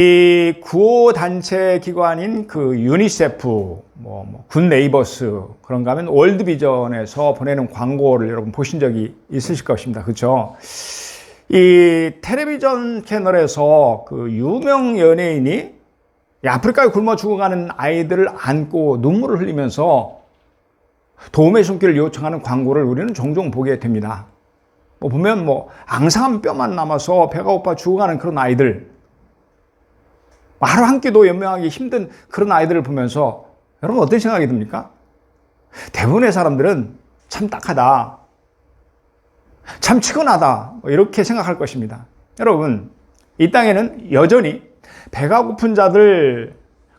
이 구호 단체 기관인 그 유니세프, 굿 네이버스, 그런가 하면 월드비전에서 보내는 광고를 여러분 보신 적이 있으실 것입니다. 그렇죠? 이 텔레비전 채널에서 그 유명 연예인이 아프리카에 굶어 죽어가는 아이들을 안고 눈물을 흘리면서 도움의 손길을 요청하는 광고를 우리는 종종 보게 됩니다. 보면 앙상한 뼈만 남아서 배가 고파 죽어가는 그런 아이들, 하루 한 끼도 연명하기 힘든 그런 아이들을 보면서 여러분 어떤 생각이 듭니까? 대부분의 사람들은 참 딱하다, 참 치근하다, 이렇게 생각할 것입니다. 여러분, 이 땅에는 여전히 배가 고픈 자들,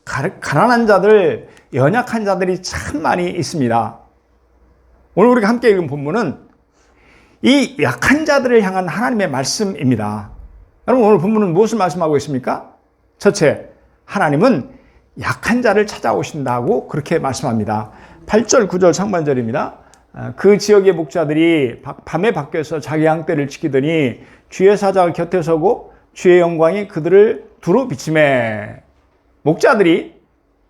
가난한 자들, 연약한 자들이 참 많이 있습니다. 오늘 우리가 함께 읽은 본문은 이 약한 자들을 향한 하나님의 말씀입니다. 여러분, 오늘 본문은 무엇을 말씀하고 있습니까? 첫째, 하나님은 약한 자를 찾아오신다고 그렇게 말씀합니다. 8절, 9절 상반절입니다. 그 지역의 목자들이 밤에 밖에서 자기 양떼를 지키더니 주의 사자가 곁에 서고 주의 영광이 그들을 두루 비치매. 목자들이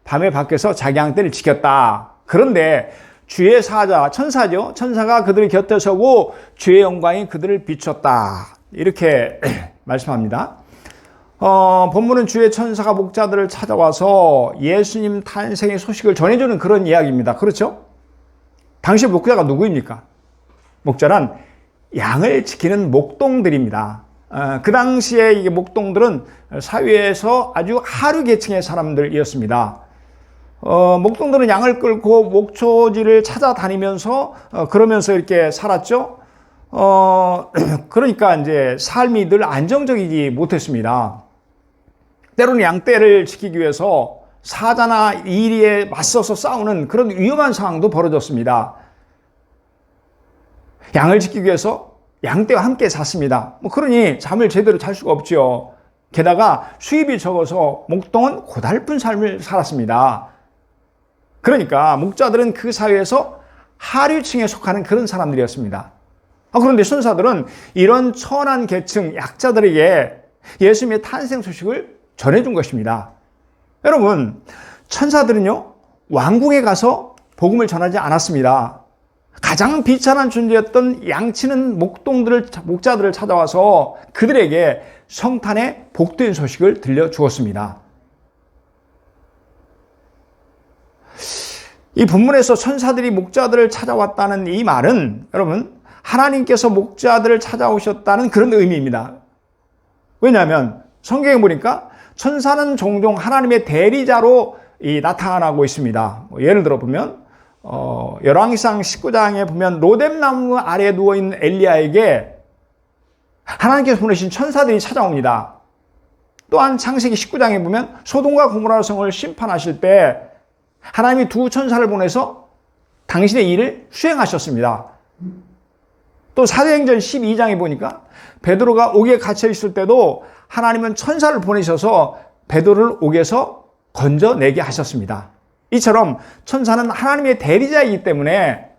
밤에 밖에서 자기 양떼를 지켰다. 그런데 주의 사자, 천사죠. 천사가 그들 곁에 서고 주의 영광이 그들을 비췄다. 이렇게 말씀합니다. 본문은 주의 천사가 목자들을 찾아와서 예수님 탄생의 소식을 전해주는 그런 이야기입니다. 그렇죠? 당시 목자가 누구입니까? 목자란 양을 지키는 목동들입니다. 그 당시에 이게 목동들은 사회에서 아주 하류 계층의 사람들이었습니다. 목동들은 양을 끌고 목초지를 찾아다니면서 그러면서 이렇게 살았죠. 그러니까 이제 삶이 늘 안정적이지 못했습니다. 때로는 양떼를 지키기 위해서 사자나 이리에 맞서서 싸우는 그런 위험한 상황도 벌어졌습니다. 양을 지키기 위해서 양떼와 함께 잤습니다. 그러니 잠을 제대로 잘 수가 없죠. 게다가 수입이 적어서 목동은 고달픈 삶을 살았습니다. 그러니까 목자들은 그 사회에서 하류층에 속하는 그런 사람들이었습니다. 그런데 천사들은 이런 천한 계층 약자들에게 예수님의 탄생 소식을 전해준 것입니다. 여러분, 천사들은요, 왕궁에 가서 복음을 전하지 않았습니다. 가장 비천한 존재였던 양치는 목자들을 찾아와서 그들에게 성탄의 복된 소식을 들려주었습니다. 이 본문에서 천사들이 목자들을 찾아왔다는 이 말은 여러분, 하나님께서 목자들을 찾아오셨다는 그런 의미입니다. 왜냐하면 성경에 보니까 천사는 종종 하나님의 대리자로 나타나고 있습니다. 예를 들어 보면 열왕기상 19장에 보면 로뎀나무 아래에 누워있는 엘리야에게 하나님께서 보내신 천사들이 찾아옵니다. 또한 창세기 19장에 보면 소돔과 고모라 성을 심판하실 때 하나님이 두 천사를 보내서 당신의 일을 수행하셨습니다. 또 사도행전 12장에 보니까 베드로가 옥에 갇혀 있을 때도 하나님은 천사를 보내셔서 베드로를 옥에서 건져내게 하셨습니다. 이처럼 천사는 하나님의 대리자이기 때문에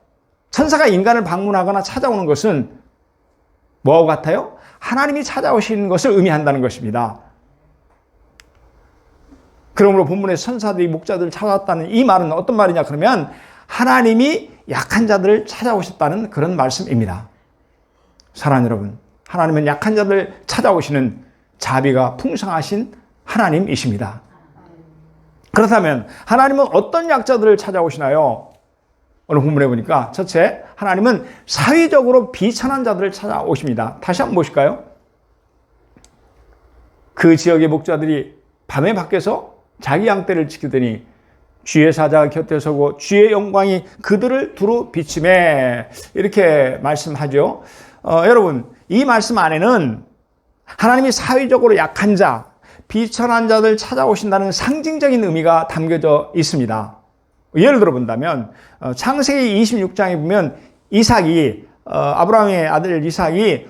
천사가 인간을 방문하거나 찾아오는 것은 뭐와 같아요? 하나님이 찾아오시는 것을 의미한다는 것입니다. 그러므로 본문의 천사들이 목자들을 찾아왔다는 이 말은 어떤 말이냐 그러면 하나님이 약한 자들을 찾아오셨다는 그런 말씀입니다. 사랑하는 여러분, 하나님은 약한 자들을 찾아오시는 자비가 풍성하신 하나님이십니다. 그렇다면 하나님은 어떤 약자들을 찾아오시나요? 오늘 본문에 보니까 첫째, 하나님은 사회적으로 비천한 자들을 찾아오십니다. 다시 한번 보실까요? 그 지역의 목자들이 밤에 밖에서 자기 양떼를 지키더니 주의 사자가 곁에 서고 주의 영광이 그들을 두루 비치매, 이렇게 말씀하죠. 여러분, 이 말씀 안에는 하나님이 사회적으로 약한 자, 비천한 자들 찾아오신다는 상징적인 의미가 담겨져 있습니다. 예를 들어 본다면 창세기 26장에 보면 이삭이 아브라함의 아들 이삭이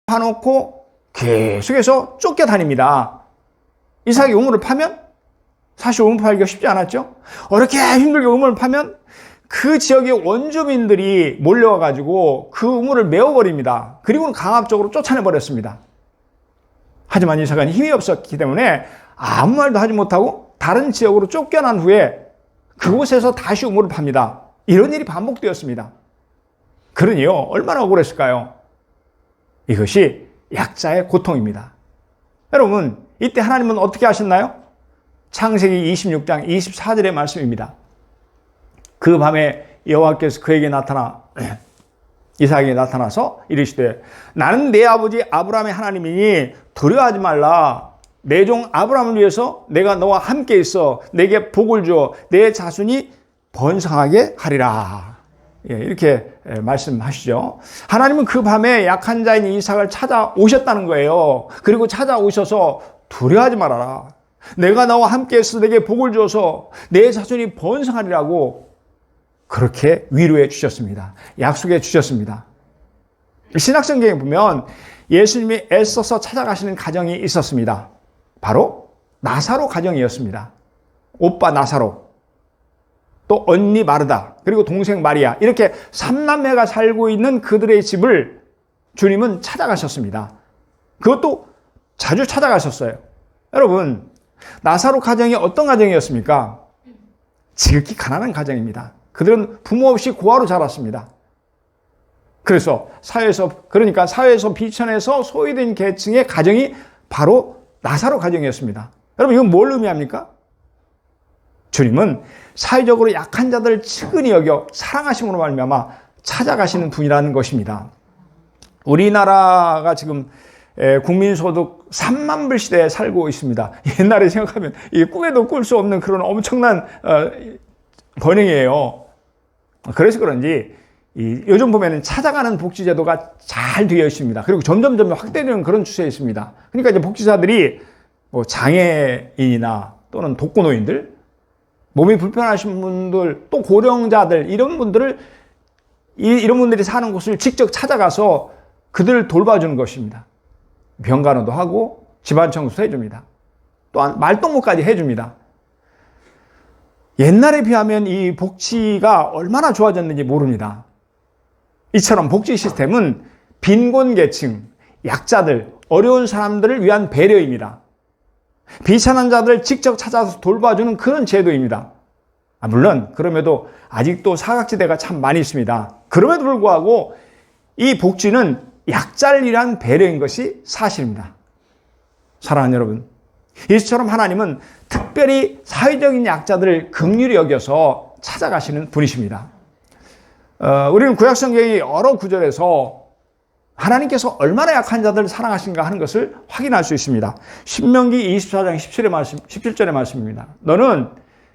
파놓고 계속해서 쫓겨다닙니다. 이삭이 우물을 파면 사실 우물 파기가 쉽지 않았죠. 어렵게 힘들게 우물을 파면 그 지역의 원주민들이 몰려와가지고 그 우물을 메워버립니다. 그리고는 강압적으로 쫓아내버렸습니다. 하지만 이삭은 힘이 없었기 때문에 아무 말도 하지 못하고 다른 지역으로 쫓겨난 후에 그곳에서 다시 우물을 팝니다. 이런 일이 반복되었습니다. 그러니요, 얼마나 억울했을까요? 이것이 약자의 고통입니다. 여러분, 이때 하나님은 어떻게 하셨나요? 창세기 26장 24절의 말씀입니다. 그 밤에 여호와께서 그에게 이삭에게 나타나서 이르시되 나는 내 아버지 아브라함의 하나님이니 두려워하지 말라. 내 종 아브라함을 위해서 내가 너와 함께 있어 내게 복을 주어 내 자손이 번성하게 하리라. 이렇게 말씀하시죠. 하나님은 그 밤에 약한 자인 이삭을 찾아오셨다는 거예요. 그리고 찾아오셔서 두려워하지 말아라. 내가 너와 함께 있어 내게 복을 주어서 내 자손이 번성하리라고 그렇게 위로해 주셨습니다. 약속해 주셨습니다. 신약성경에 보면 예수님이 애써서 찾아가시는 가정이 있었습니다. 바로 나사로 가정이었습니다. 오빠 나사로, 또 언니 마르다, 그리고 동생 마리아, 이렇게 3남매가 살고 있는 그들의 집을 주님은 찾아가셨습니다. 그것도 자주 찾아가셨어요. 여러분, 나사로 가정이 어떤 가정이었습니까? 지극히 가난한 가정입니다. 그들은 부모 없이 고아로 자랐습니다. 그래서 사회에서 비천해서 소외된 계층의 가정이 바로 나사로 가정이었습니다. 여러분, 이건 뭘 의미합니까? 주님은 사회적으로 약한 자들을 측은히 여겨 사랑하심으로 말미암아 찾아가시는 분이라는 것입니다. 우리나라가 지금 국민소득 3만 불 시대에 살고 있습니다. 옛날에 생각하면 이게 꿈에도 꿀 수 없는 그런 엄청난 번영이에요. 그래서 그런지 요즘 보면은 찾아가는 복지제도가 잘 되어 있습니다. 그리고 점점 확대되는 그런 추세에 있습니다. 그러니까 이제 복지사들이 뭐 장애인이나 또는 독거노인들, 몸이 불편하신 분들, 또 고령자들, 이런 분들이 사는 곳을 직접 찾아가서 그들을 돌봐주는 것입니다. 병간호도 하고 집안 청소도 해줍니다. 또한 말동무까지 해줍니다. 옛날에 비하면 이 복지가 얼마나 좋아졌는지 모릅니다. 이처럼 복지 시스템은 빈곤 계층, 약자들, 어려운 사람들을 위한 배려입니다. 비천한 자들을 직접 찾아서 돌봐주는 그런 제도입니다. 물론 그럼에도 아직도 사각지대가 참 많이 있습니다. 그럼에도 불구하고 이 복지는 약자를 위한 배려인 것이 사실입니다. 사랑하는 여러분, 이처럼 하나님은 특별히 사회적인 약자들을 긍휼히 여겨서 찾아가시는 분이십니다. 우리는 구약성경의 여러 구절에서 하나님께서 얼마나 약한 자들을 사랑하신가 하는 것을 확인할 수 있습니다. 신명기 24장 17절의 말씀입니다. 너는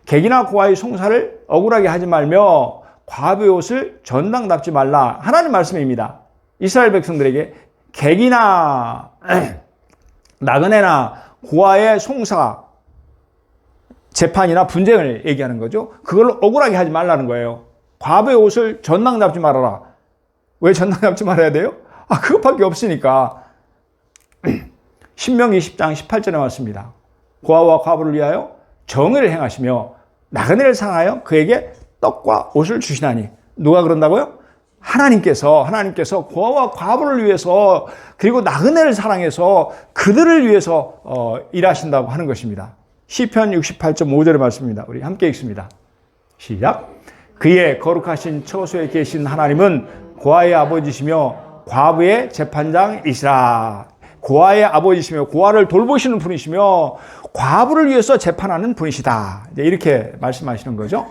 객이나 고아의 송사를 억울하게 하지 말며 과부의 옷을 전당답지 말라. 하나님 말씀입니다. 이스라엘 백성들에게 객이나 나그네나 고아의 송사, 재판이나 분쟁을 얘기하는 거죠. 그걸 억울하게 하지 말라는 거예요. 과부의 옷을 전당 잡지 말아라. 왜 전당 잡지 말아야 돼요? 그것밖에 없으니까. 신명기 10장 18절에 말씀입니다. 고아와 과부를 위하여 정의를 행하시며 나그네를 상하여 그에게 떡과 옷을 주시나니. 누가 그런다고요? 하나님께서 고아와 과부를 위해서, 그리고 나그네를 사랑해서 그들을 위해서 일하신다고 하는 것입니다. 시편 68.5절의 말씀입니다. 우리 함께 읽습니다. 시작. 그의 거룩하신 처소에 계신 하나님은 고아의 아버지시며 과부의 재판장이시라. 고아의 아버지시며 고아를 돌보시는 분이시며 과부를 위해서 재판하는 분이시다. 이렇게 말씀하시는 거죠.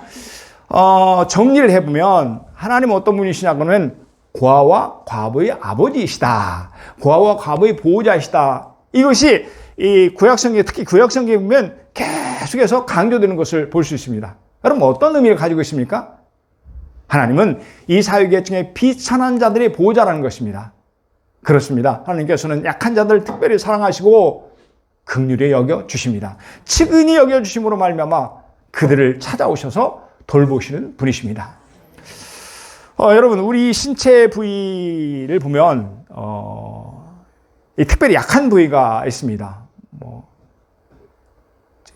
정리를 해보면 하나님은 어떤 분이시냐 그러면 고아와 과부의 아버지이시다. 고아와 과부의 보호자이시다. 이것이 이 구약성경, 특히 구약성경에 보면 계속해서 강조되는 것을 볼 수 있습니다. 여러분, 어떤 의미를 가지고 있습니까? 하나님은 이 사회계층의 비천한 자들의 보호자라는 것입니다. 그렇습니다. 하나님께서는 약한 자들을 특별히 사랑하시고 긍휼히 여겨 주십니다. 측은히 여겨 주심으로 말미암아 그들을 찾아오셔서 돌보시는 분이십니다. 여러분, 우리 신체 부위를 보면 특별히 약한 부위가 있습니다.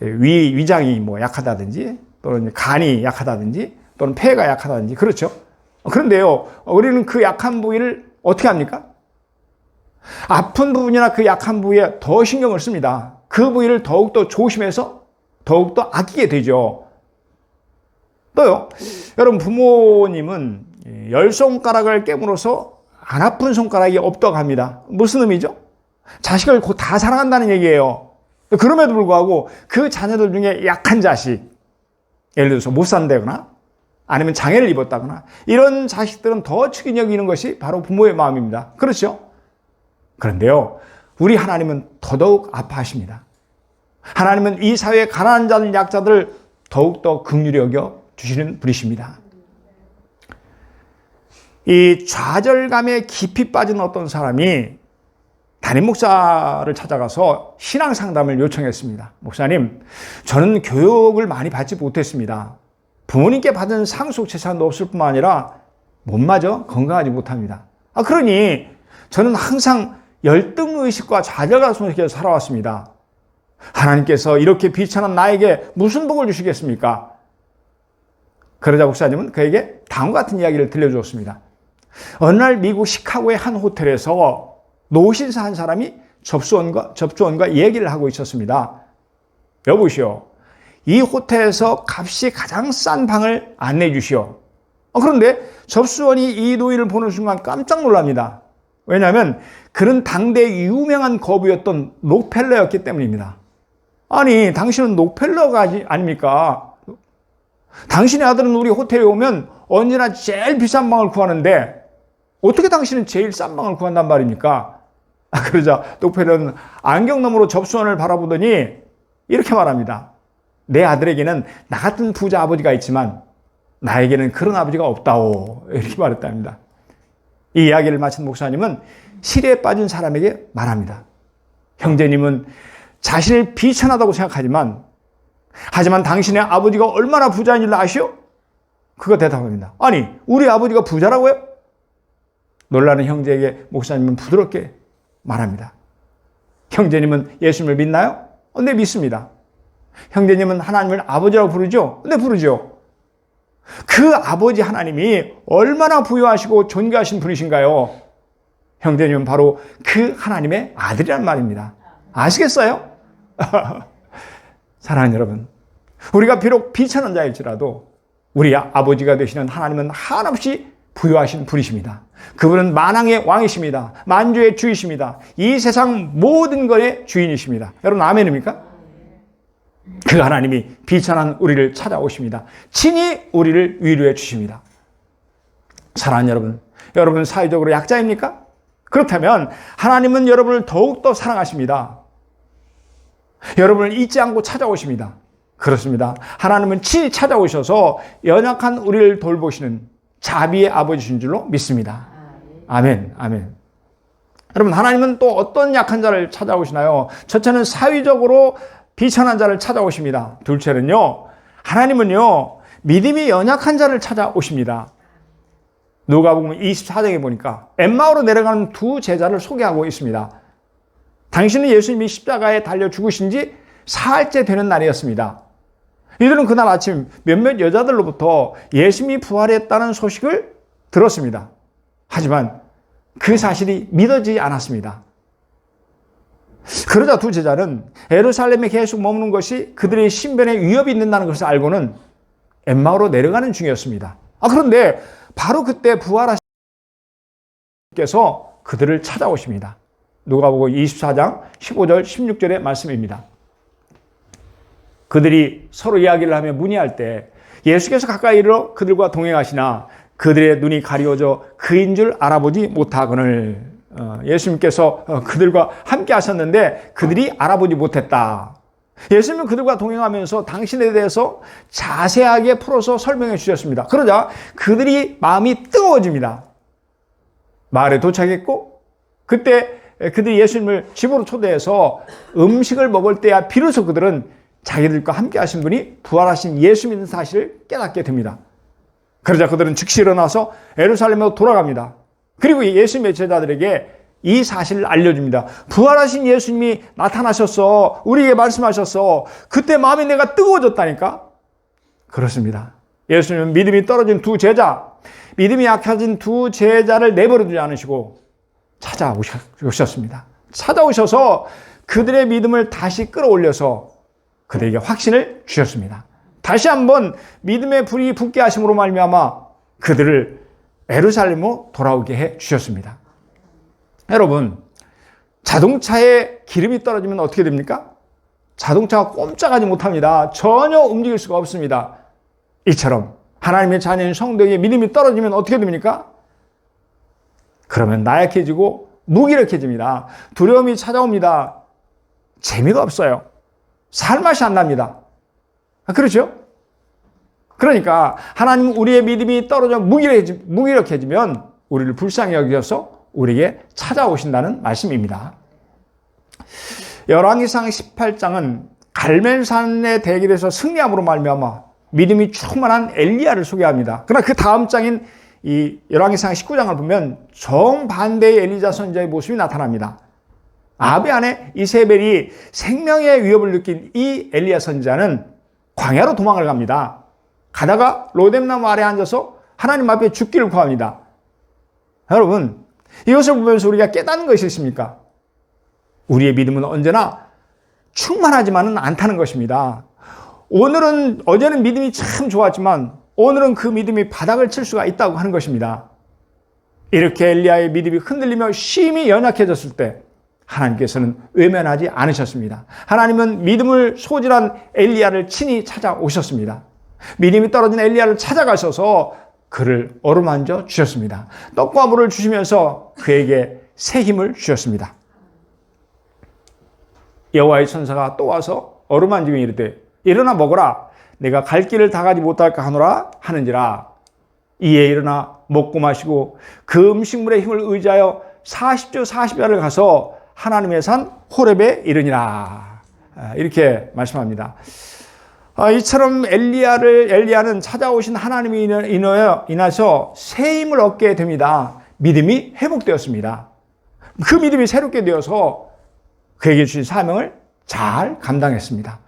위장이 약하다든지, 또는 간이 약하다든지, 또는 폐가 약하다든지, 그렇죠? 그런데요, 우리는 그 약한 부위를 어떻게 합니까? 아픈 부분이나 그 약한 부위에 더 신경을 씁니다. 그 부위를 더욱더 조심해서 더욱더 아끼게 되죠. 또요, 여러분 부모님은 10손가락을 깨물어서 안 아픈 손가락이 없다고 합니다. 무슨 의미죠? 자식을 곧 다 사랑한다는 얘기예요. 그럼에도 불구하고 그 자녀들 중에 약한 자식, 예를 들어서 못 산다거나 아니면 장애를 입었다거나 이런 자식들은 더 측이 여기는 것이 바로 부모의 마음입니다. 그렇죠? 그런데요, 우리 하나님은 더더욱 아파하십니다. 하나님은 이 사회의 가난한 자들, 약자들을 더욱더 긍휼히 여겨 주시는 분이십니다. 이 좌절감에 깊이 빠진 어떤 사람이 담임 목사를 찾아가서 신앙 상담을 요청했습니다. 목사님, 저는 교육을 많이 받지 못했습니다. 부모님께 받은 상속 재산도 없을 뿐만 아니라 몸마저 건강하지 못합니다. 그러니 저는 항상 열등의식과 좌절감 속에서 살아왔습니다. 하나님께서 이렇게 비천한 나에게 무슨 복을 주시겠습니까? 그러자 목사님은 그에게 다음과 같은 이야기를 들려주었습니다. 어느 날 미국 시카고의 한 호텔에서 노신사 한 사람이 접수원과 얘기를 하고 있었습니다. 여보시오, 이 호텔에서 값이 가장 싼 방을 안내해 주시오. 그런데 접수원이 이 노인을 보는 순간 깜짝 놀랍니다. 왜냐하면 그는 당대 유명한 거부였던 록펠러였기 때문입니다. 아니, 당신은 록펠러가 아닙니까? 당신의 아들은 우리 호텔에 오면 언제나 제일 비싼 방을 구하는데 어떻게 당신은 제일 싼 방을 구한단 말입니까? 그러자 록펠러는 안경너머로 접수원을 바라보더니 이렇게 말합니다. 내 아들에게는 나 같은 부자 아버지가 있지만 나에게는 그런 아버지가 없다오. 이렇게 말했답니다. 이 이야기를 마친 목사님은 시리에 빠진 사람에게 말합니다. 형제님은 자신을 비천하다고 생각하지만 하지만 당신의 아버지가 얼마나 부자인 줄 아시오? 그거 대답합니다. 아니, 우리 아버지가 부자라고요? 놀라는 형제에게 목사님은 부드럽게 말합니다. 형제님은 예수님을 믿나요? 네, 믿습니다. 형제님은 하나님을 아버지라고 부르죠? 네, 부르죠. 그 아버지 하나님이 얼마나 부유하시고 존귀하신 분이신가요? 형제님은 바로 그 하나님의 아들이란 말입니다. 아시겠어요? 사랑하는 여러분, 우리가 비록 비천한 자일지라도 우리 아버지가 되시는 하나님은 한없이 부유하신 분이십니다. 그분은 만왕의 왕이십니다. 만주의 주이십니다. 이 세상 모든 것의 주인이십니다. 여러분 아멘입니까? 그 하나님이 비천한 우리를 찾아오십니다. 친히 우리를 위로해 주십니다. 사랑하는 여러분, 여러분 사회적으로 약자입니까? 그렇다면 하나님은 여러분을 더욱더 사랑하십니다. 여러분을 잊지 않고 찾아오십니다. 그렇습니다. 하나님은 친히 찾아오셔서 연약한 우리를 돌보시는 자비의 아버지신 줄로 믿습니다. 아멘, 아멘. 여러분, 하나님은 또 어떤 약한 자를 찾아오시나요? 첫째는 사회적으로 비천한 자를 찾아오십니다. 둘째는요, 하나님은요, 믿음이 연약한 자를 찾아오십니다. 누가복음 24장에 보니까 엠마오로 내려가는 두 제자를 소개하고 있습니다. 당신은 예수님이 십자가에 달려 죽으신 지 사흘째 되는 날이었습니다. 이들은 그날 아침 몇몇 여자들로부터 예수님이 부활했다는 소식을 들었습니다. 하지만 그 사실이 믿어지지 않았습니다. 그러자 두 제자는 예루살렘에 계속 머무는 것이 그들의 신변에 위협이 있는다는 것을 알고는 엠마오로 내려가는 중이었습니다. 그런데 바로 그때 부활하신 께서 그들을 찾아오십니다. 누가복음 24장 15절 16절의 말씀입니다. 그들이 서로 이야기를 하며 문의할 때 예수께서 가까이 이르러 그들과 동행하시나 그들의 눈이 가리워져 그인 줄 알아보지 못하거늘. 예수님께서 그들과 함께 하셨는데 그들이 알아보지 못했다. 예수님은 그들과 동행하면서 당신에 대해서 자세하게 풀어서 설명해 주셨습니다. 그러자 그들이 마음이 뜨거워집니다. 마을에 도착했고 그때 그들이 예수님을 집으로 초대해서 음식을 먹을 때야 비로소 그들은 자기들과 함께 하신 분이 부활하신 예수님인 사실을 깨닫게 됩니다. 그러자 그들은 즉시 일어나서 예루살렘으로 돌아갑니다. 그리고 예수님의 제자들에게 이 사실을 알려줍니다. 부활하신 예수님이 나타나셨어. 우리에게 말씀하셨어. 그때 마음이 내가 뜨거워졌다니까. 그렇습니다. 예수님은 믿음이 떨어진 두 제자, 믿음이 약해진 두 제자를 내버려두지 않으시고 찾아오셨습니다. 찾아오셔서 그들의 믿음을 다시 끌어올려서 그들에게 확신을 주셨습니다. 다시 한번 믿음의 불이 붙게 하심으로 말미암아 그들을 예루살렘으로 돌아오게 해 주셨습니다. 여러분, 자동차에 기름이 떨어지면 어떻게 됩니까? 자동차가 꼼짝하지 못합니다. 전혀 움직일 수가 없습니다. 이처럼 하나님의 자녀인 성도에게 믿음이 떨어지면 어떻게 됩니까? 그러면 나약해지고 무기력해집니다. 두려움이 찾아옵니다. 재미가 없어요. 살맛이 안 납니다. 그렇죠? 그러니까 하나님 우리의 믿음이 떨어져 무기력해지면 우리를 불쌍히 여기셔서 우리에게 찾아오신다는 말씀입니다. 열왕기상 18장은 갈멜산의 대결에서 승리함으로 말미암아 믿음이 충만한 엘리야를 소개합니다. 그러나 그 다음 장인 이 열왕기상 19장을 보면 정반대의 엘리자 선지자의 모습이 나타납니다. 아합의 아내 이세벨이 생명의 위협을 느낀 이 엘리야 선지자는 광야로 도망을 갑니다. 가다가 로뎀나무 아래에 앉아서 하나님 앞에 죽기를 구합니다. 여러분, 이것을 보면서 우리가 깨닫는 것이 있습니까? 우리의 믿음은 언제나 충만하지만은 않다는 것입니다. 어제는 믿음이 참 좋았지만 오늘은 그 믿음이 바닥을 칠 수가 있다고 하는 것입니다. 이렇게 엘리야의 믿음이 흔들리며 심히 연약해졌을 때 하나님께서는 외면하지 않으셨습니다. 하나님은 믿음을 소진한 엘리야를 친히 찾아오셨습니다. 믿음이 떨어진 엘리야를 찾아가셔서 그를 어루만져 주셨습니다. 떡과 물을 주시면서 그에게 새 힘을 주셨습니다. 여호와의 천사가 또 와서 어루만지며 이르되 일어나 먹어라. 내가 갈 길을 다 가지 못할까 하노라 하는지라. 이에 일어나 먹고 마시고 그 음식물의 힘을 의지하여 40주 40야를 가서 하나님의 산 호렙에 이르니라. 이렇게 말씀합니다. 이처럼 엘리야는 찾아오신 하나님이 인하여 새 힘을 얻게 됩니다. 믿음이 회복되었습니다. 그 믿음이 새롭게 되어서 그에게 주신 사명을 잘 감당했습니다.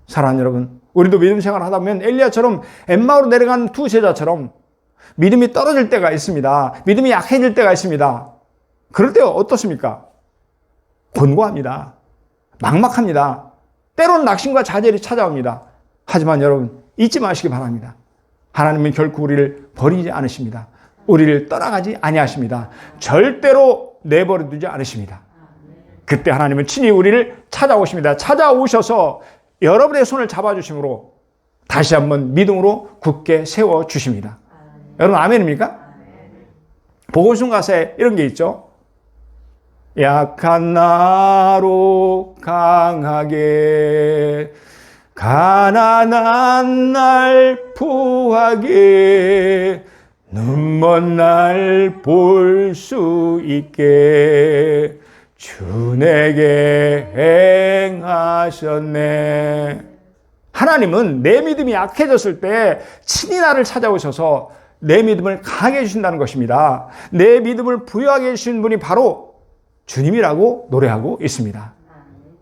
사랑하는 여러분, 우리도 믿음 생활을 하다 보면 엘리야처럼 엠마오로 내려간 두 제자처럼 믿음이 떨어질 때가 있습니다. 믿음이 약해질 때가 있습니다. 그럴 때 어떻습니까? 곤고합니다. 막막합니다. 때로는 낙심과 좌절이 찾아옵니다. 하지만 여러분, 잊지 마시기 바랍니다. 하나님은 결코 우리를 버리지 않으십니다. 우리를 떠나가지 아니하십니다. 절대로 내버려 두지 않으십니다. 그때 하나님은 친히 우리를 찾아오십니다. 찾아오셔서 여러분의 손을 잡아주심으로 다시 한번 믿음으로 굳게 세워주십니다. 여러분 아멘입니까? 복음송 가사에 이런 게 있죠. 약한 나로 강하게 가난한 날 부하게 눈먼 날 볼 수 있게 주 내게 행하셨네. 하나님은 내 믿음이 약해졌을 때 친히 나를 찾아오셔서 내 믿음을 강하게 해주신다는 것입니다. 내 믿음을 부여하게 해주신 분이 바로 주님이라고 노래하고 있습니다.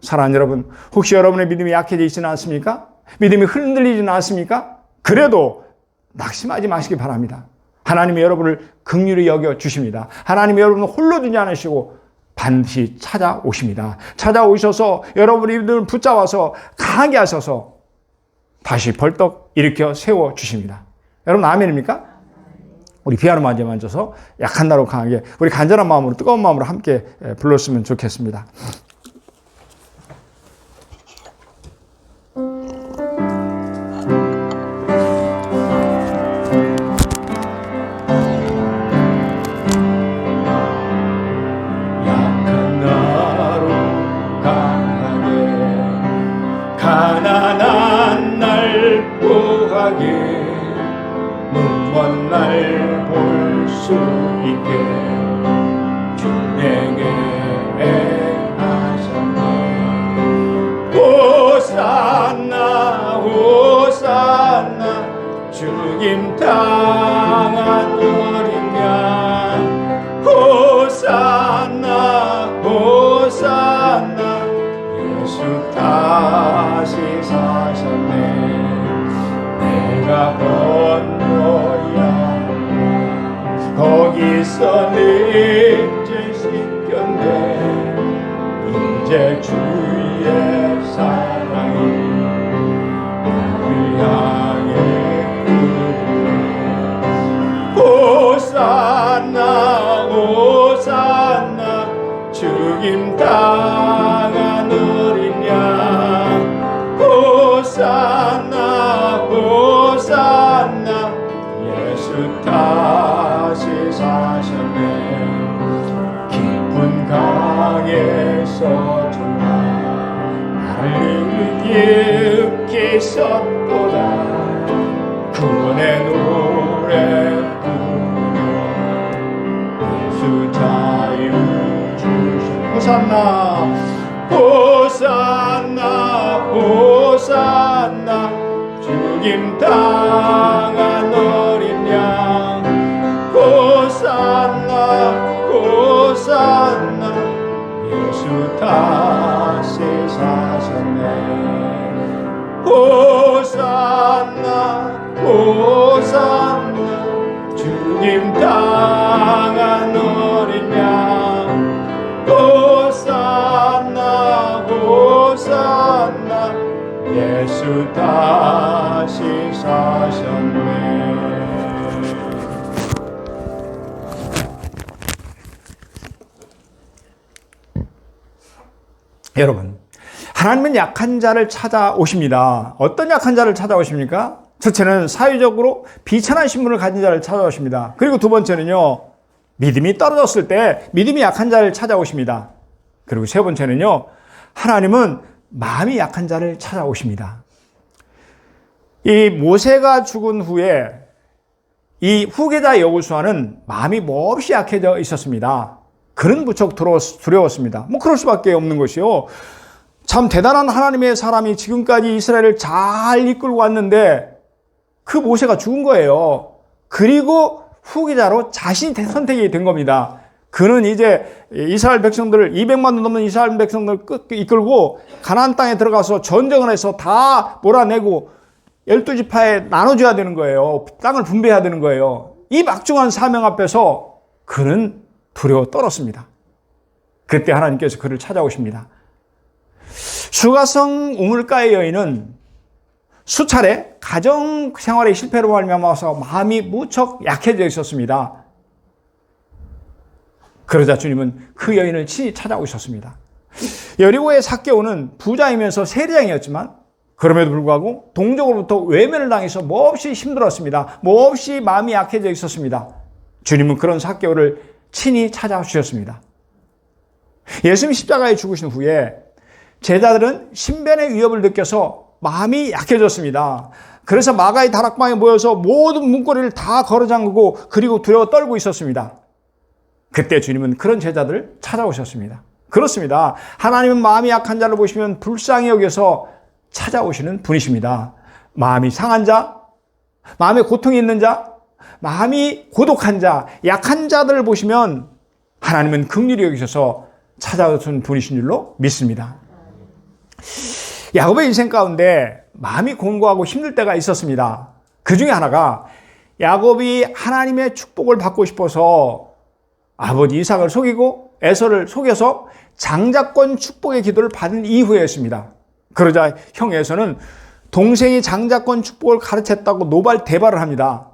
사랑하는 여러분, 혹시 여러분의 믿음이 약해져 있지는 않습니까? 믿음이 흔들리지는 않습니까? 그래도 낙심하지 마시기 바랍니다. 하나님이 여러분을 긍휼히 여겨 주십니다. 하나님이 여러분을 홀로 두지 않으시고 반드시 찾아오십니다. 찾아오셔서 여러분의 믿음을 붙잡아서 강하게 하셔서 다시 벌떡 일으켜 세워 주십니다. 여러분 아멘입니까? 우리 피아노 만져서 약한 나로 강하게 우리 간절한 마음으로 뜨거운 마음으로 함께 불렀으면 좋겠습니다. 가난한 날 부하게 눈먼 날 볼 수 있게 주 내게 행하셨네. 호산나 호산나 죽임 당한 어린 양 호산나 호산나 예수 다시 사셨네. 내가 건너야 거기서 내 죄 씻고 호산나 호산나 예수 다시 사셨네 깊은 강에서 정말 나를 깊게 썼도다 구원의 노래 부르며 예수 자유 주신 호산나 호산나 호산나 죽임 당한 어린 양 호산나 호산나 예수 다시 사셨네 호산나 호산나 죽임 당한 어린 양 호산나 호산나 예수 다시 사셨네. 여러분, 하나님은 약한 자를 찾아오십니다. 어떤 약한 자를 찾아오십니까? 첫째는 사회적으로 비천한 신분을 가진 자를 찾아오십니다. 그리고 두 번째는요, 믿음이 떨어졌을 때 믿음이 약한 자를 찾아오십니다. 그리고 세 번째는요, 하나님은 마음이 약한 자를 찾아오십니다. 이 모세가 죽은 후에 이 후계자 여호수아는 마음이 몹시 약해져 있었습니다. 그는 무척 두려웠습니다. 그럴 수밖에 없는 것이요. 참 대단한 하나님의 사람이 지금까지 이스라엘을 잘 이끌고 왔는데 그 모세가 죽은 거예요. 그리고 후계자로 자신이 선택이 된 겁니다. 그는 이제 이스라엘 백성들을 200만 넘는 이스라엘 백성들을 이끌고 가나안 땅에 들어가서 전쟁을 해서 다 몰아내고 12지파에 나눠줘야 되는 거예요. 땅을 분배해야 되는 거예요. 이 막중한 사명 앞에서 그는 두려워 떨었습니다. 그때 하나님께서 그를 찾아오십니다. 수가성 우물가의 여인은 수차례 가정 생활의 실패로 말미암아서 마음이 무척 약해져 있었습니다. 그러자 주님은 그 여인을 친히 찾아오셨습니다. 여리고의 삭개오는 부자이면서 세리장이었지만 그럼에도 불구하고 동족으로부터 외면을 당해서 몹시 힘들었습니다. 몹시 마음이 약해져 있었습니다. 주님은 그런 삭개오를 친히 찾아주셨습니다. 예수님이 십자가에 죽으신 후에 제자들은 신변의 위협을 느껴서 마음이 약해졌습니다. 그래서 마가의 다락방에 모여서 모든 문고리를 다 걸어잠그고 그리고 두려워 떨고 있었습니다. 그때 주님은 그런 제자들을 찾아오셨습니다. 그렇습니다. 하나님은 마음이 약한 자를 보시면 불쌍히 여겨서 찾아오시는 분이십니다. 마음이 상한 자, 마음에 고통이 있는 자, 마음이 고독한 자, 약한 자들을 보시면 하나님은 긍휼히 여기셔서 찾아오신 분이신 줄로 믿습니다. 야곱의 인생 가운데 마음이 공고하고 힘들 때가 있었습니다. 그 중에 하나가 야곱이 하나님의 축복을 받고 싶어서 아버지 이삭을 속이고 에서를 속여서 장자권 축복의 기도를 받은 이후였습니다. 그러자 형 에서는 동생이 장자권 축복을 가르쳤다고 노발대발을 합니다.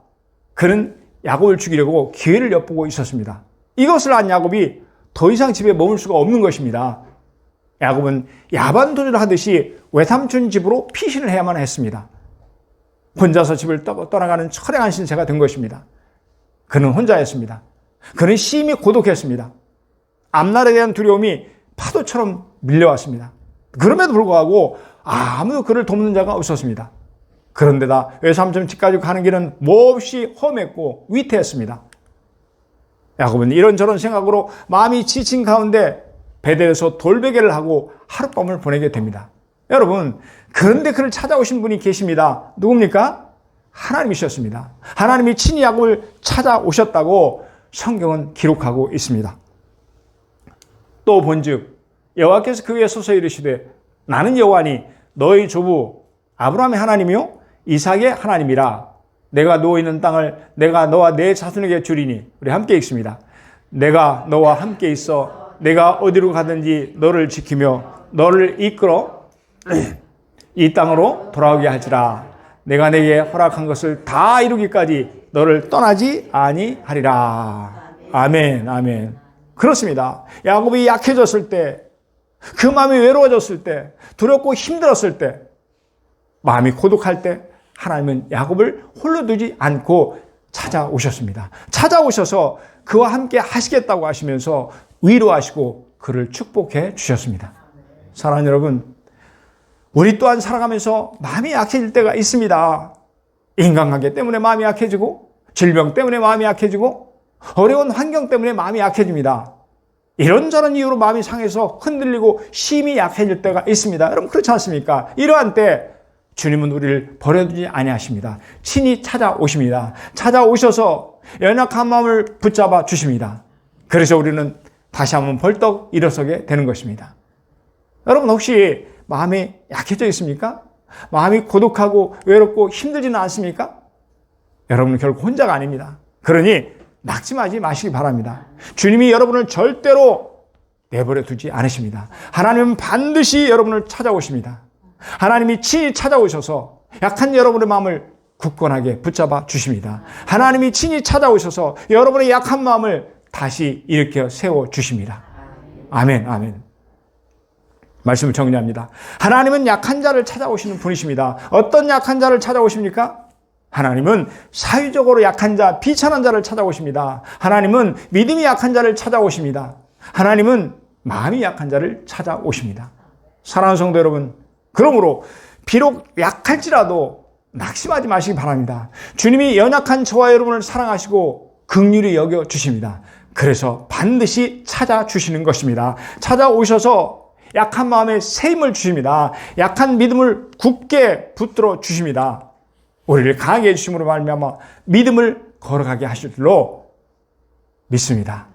그는 야곱을 죽이려고 기회를 엿보고 있었습니다. 이것을 안 야곱이 더 이상 집에 머물 수가 없는 것입니다. 야곱은 야반도주를 하듯이 외삼촌 집으로 피신을 해야만 했습니다. 혼자서 집을 떠나가는 처량한 신세가 된 것입니다. 그는 혼자였습니다. 그는 심히 고독했습니다. 앞날에 대한 두려움이 파도처럼 밀려왔습니다. 그럼에도 불구하고 아무도 그를 돕는 자가 없었습니다. 그런데다 외삼촌 집까지 가는 길은 몹시 험했고 위태했습니다. 야곱은 이런저런 생각으로 마음이 지친 가운데 베델에서 돌베개를 하고 하룻밤을 보내게 됩니다. 여러분, 그런데 그를 찾아오신 분이 계십니다. 누굽니까? 하나님이셨습니다. 하나님이 친히 야곱을 찾아오셨다고 성경은 기록하고 있습니다. 또 본즉 여호와께서 그에게 서서 이르시되 나는 여호와니 너희 조부 아브라함의 하나님이요 이삭의 하나님이라. 내가 누워 있는 땅을 내가 너와 내 자손에게 주리니. 우리 함께 읽습니다. 내가 너와 함께 있어 내가 어디로 가든지 너를 지키며 너를 이끌어 이 땅으로 돌아오게 하지라. 내가 내게 허락한 것을 다 이루기까지 너를 떠나지 아니하리라. 아멘, 아멘. 그렇습니다. 야곱이 약해졌을 때, 그 마음이 외로워졌을 때, 두렵고 힘들었을 때, 마음이 고독할 때 하나님은 야곱을 홀로 두지 않고 찾아오셨습니다. 찾아오셔서 그와 함께 하시겠다고 하시면서 위로하시고 그를 축복해 주셨습니다. 사랑하는 여러분, 우리 또한 살아가면서 마음이 약해질 때가 있습니다. 인간관계 때문에 마음이 약해지고, 질병 때문에 마음이 약해지고, 어려운 환경 때문에 마음이 약해집니다. 이런저런 이유로 마음이 상해서 흔들리고 심히 약해질 때가 있습니다. 여러분 그렇지 않습니까? 이러한 때 주님은 우리를 버려두지 아니하십니다. 친히 찾아오십니다. 찾아오셔서 연약한 마음을 붙잡아 주십니다. 그래서 우리는 다시 한번 벌떡 일어서게 되는 것입니다. 여러분 혹시 마음이 약해져 있습니까? 마음이 고독하고 외롭고 힘들지는 않습니까? 여러분은 결국 혼자가 아닙니다. 그러니 낙심하지 마시기 바랍니다. 주님이 여러분을 절대로 내버려 두지 않으십니다. 하나님은 반드시 여러분을 찾아오십니다. 하나님이 친히 찾아오셔서 약한 여러분의 마음을 굳건하게 붙잡아 주십니다. 하나님이 친히 찾아오셔서 여러분의 약한 마음을 다시 일으켜 세워 주십니다. 아멘, 아멘. 말씀을 정리합니다. 하나님은 약한 자를 찾아오시는 분이십니다. 어떤 약한 자를 찾아오십니까? 하나님은 사회적으로 약한 자, 비천한 자를 찾아오십니다. 하나님은 믿음이 약한 자를 찾아오십니다. 하나님은 마음이 약한 자를 찾아오십니다. 사랑하는 성도 여러분, 그러므로 비록 약할지라도 낙심하지 마시기 바랍니다. 주님이 연약한 저와 여러분을 사랑하시고 긍휼히 여겨 주십니다. 그래서 반드시 찾아주시는 것입니다. 찾아오셔서 약한 마음에 새 힘을 주십니다. 약한 믿음을 굳게 붙들어 주십니다. 우리를 강하게 해주심으로 말미암아 믿음을 걸어가게 하실 줄로 믿습니다.